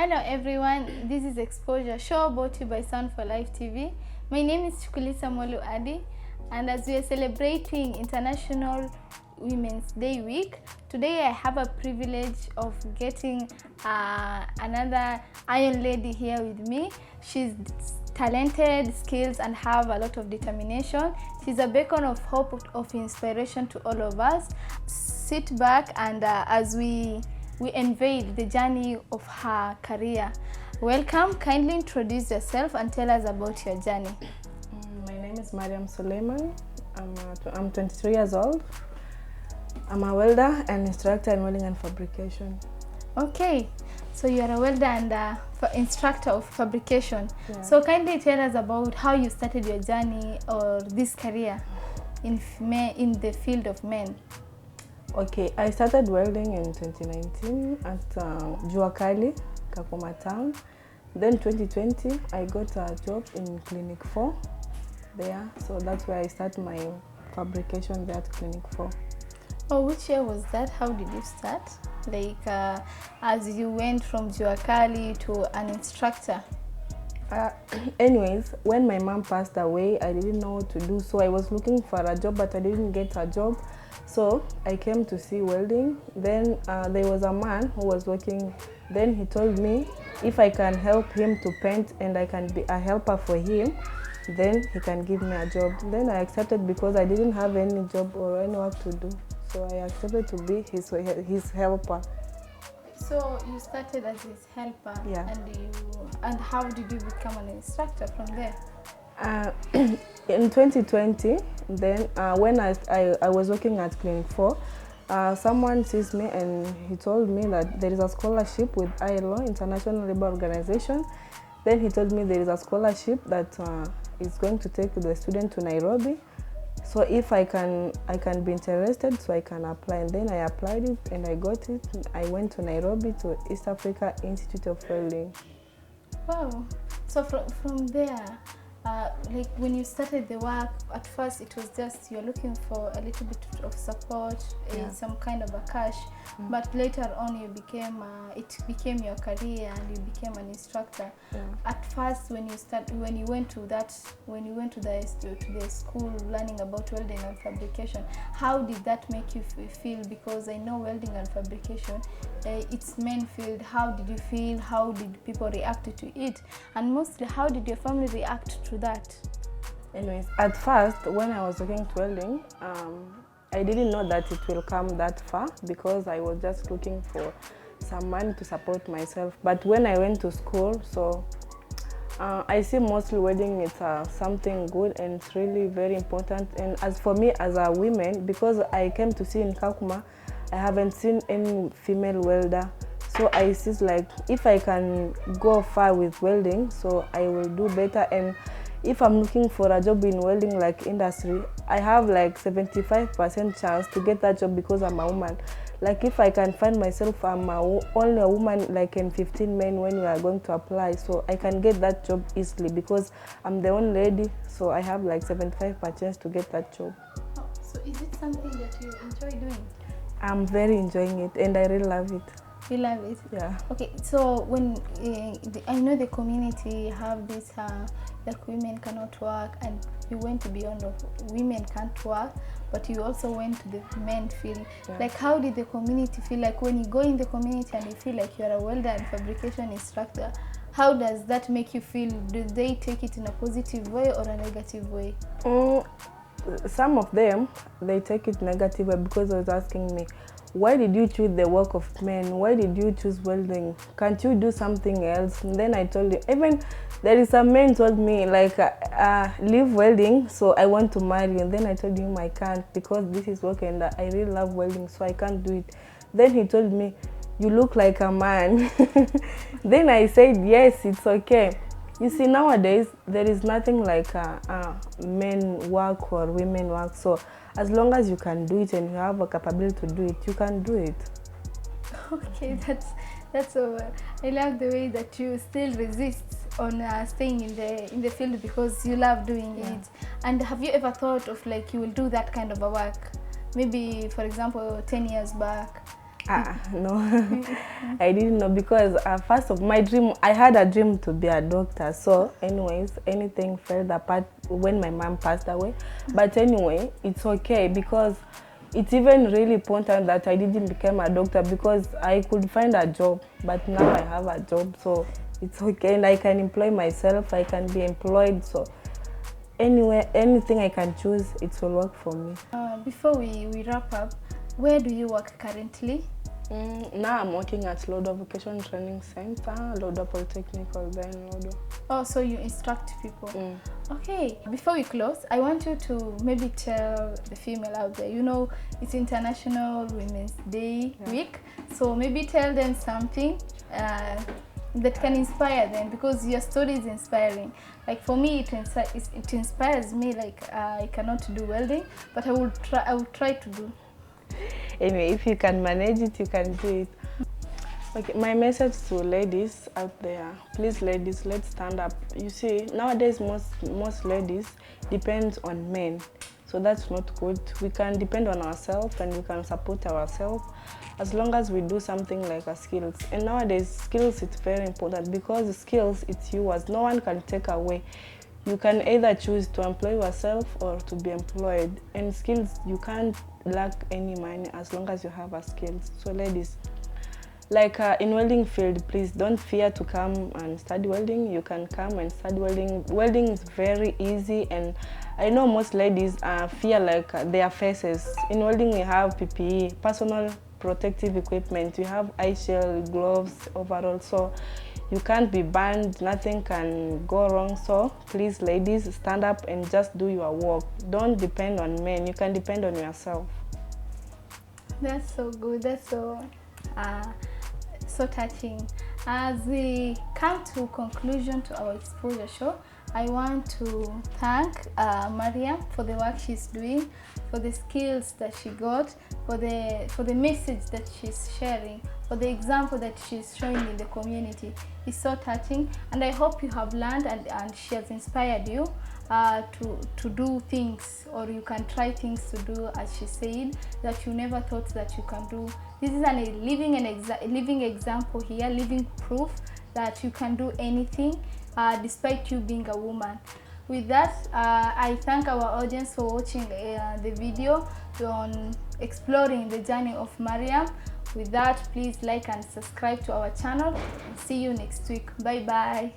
Hello everyone, this is Exposure Show brought to you by Sound for Life TV. My name is Chukulisa Molu Adi, and as we are celebrating International Women's Day week, today I have a privilege of getting another Iron Lady here with me. She's talented, skills, and have a lot of determination. She's a beacon of hope, of inspiration to all of us. Sit back and as we unveil the journey of her career. Welcome, kindly introduce yourself and tell us about your journey. My name is Mariam San. I'm 23 years old. I'm a welder and instructor in welding and fabrication. Okay, so you are a welder and instructor of fabrication. Yeah. So kindly tell us about how you started your journey or this career in the field of men. Okay, I started welding in 2019 at Juakali, Kakuma town. Then 2020, I got a job in Clinic 4 there. So that's where I started my fabrication there at Clinic 4. Oh, which year was that? How did you start? Like as you went from Juakali to an instructor? Anyways, when my mom passed away, I didn't know what to do. So I was looking for a job, but I didn't get a job. So I came to see welding. Then there was a man who was working. Then he told me if I can help him to paint and I can be a helper for him, then he can give me a job. Then I accepted because I didn't have any job or any work to do. So I accepted to be his helper. So you started as his helper. Yeah. And how did you become an instructor from there? In 2020, then when I was working at Clinic 4, someone sees me and he told me that there is a scholarship with ILO, International Labour Organization. Then he told me there is a scholarship that is going to take the student to Nairobi. So if I can be interested, so I can apply. And then I applied it and I got it. I went to Nairobi to East Africa Institute of Welding. Wow. So from there, like when you started the work, at first it was just you're looking for a little bit of support, some kind of a cash, but later on you became it became your career and you became an instructor. At first, when you went to the school learning about welding and fabrication, how did that make you feel? Because I know welding and fabrication, it's main field. How did you feel? How did people react to it? And mostly, how did your family react to that? Anyways, at first, when I was looking to welding, I didn't know that it will come that far because I was just looking for some money to support myself. But when I went to school, so I see mostly welding is something good and it's really very important. And as for me as a woman, because I came to see in Kakuma, I haven't seen any female welder. So I see like if I can go far with welding, so I will do better. And if I'm looking for a job in welding like industry, I have like 75% chance to get that job because I'm a woman. Like if I can find myself, I'm only a woman like in 15 men when we are going to apply. So I can get that job easily because I'm the only lady. So I have like 75% chance to get that job. Oh, so is it something that you enjoy doing? I'm very enjoying it and I really love it. You love it? Yeah. Okay, so when I know the community have this like women cannot work, and you went beyond of women can't work, but you also went to the men field. Yeah. Like how did the community feel? Like when you go in the community and you feel like you're a welder and fabrication instructor, how does that make you feel? Do they take it in a positive way or a negative way? Some of them, they take it negative way because they was asking me, why did you choose the work of men? Why did you choose welding? Can't you do something else? And then I told you, even there is a man told me like, leave welding, so I want to marry you. And then I told him I can't because this is work and I really love welding, so I can't do it. Then he told me, you look like a man. Then I said, yes, it's okay. You see, nowadays, there is nothing like men work or women work. So as long as you can do it and you have a capability to do it, you can do it. Okay, that's over. I love the way that you still resist on staying in the field because you love doing it. And have you ever thought of like you will do that kind of a work? Maybe, for example, 10 years back, No, I didn't know because first of my dream, I had a dream to be a doctor. So anyways, anything fell apart when my mom passed away. But anyway, it's okay because it's even really important that I didn't become a doctor because I could find a job. But now I have a job, so it's okay. And I can employ myself, I can be employed. So anyway, anything I can choose, it will work for me. Before we wrap up, where do you work currently? Now I'm working at Welder Vocation Training Center, Welder Polytechnical, then Welder. Oh, so you instruct people. Okay, before we close, I want you to maybe tell the female out there, you know, it's International Women's Day week, so maybe tell them something that can inspire them, because your story is inspiring. Like for me, it inspires me. Like I cannot do welding, but I will try to do. Anyway, if you can manage it, you can do it. Okay, my message to ladies out there, please ladies, let's stand up. You see, nowadays most ladies depend on men, so that's not good. We can depend on ourselves and we can support ourselves as long as we do something like a skills. And nowadays skills, it's very important because skills, it's yours. No one can take away. You can either choose to employ yourself or to be employed. And skills, you can't lack any money as long as you have a skills. So ladies, like in welding field, please don't fear to come and study welding. You can come and study welding. Welding is very easy, and I know most ladies fear like their faces. In welding we have PPE, personal protective equipment. You have eye shield, gloves, overall, so you can't be burned, nothing can go wrong. So please ladies, stand up and just do your work. Don't depend on men, you can depend on yourself. That's so good, that's so touching. As we come to conclusion to our exposure show, I want to thank Mariam for the work she's doing, for the skills that she got, for the message that she's sharing, for the example that she's showing in the community. It's so touching, and I hope you have learned and she has inspired you to do things, or you can try things to do, as she said, that you never thought that you can do. This is a living example here, living proof that you can do anything despite you being a woman. With that, I thank our audience for watching the video on exploring the journey of Mariam. With that, please like and subscribe to our channel. See you next week. Bye bye.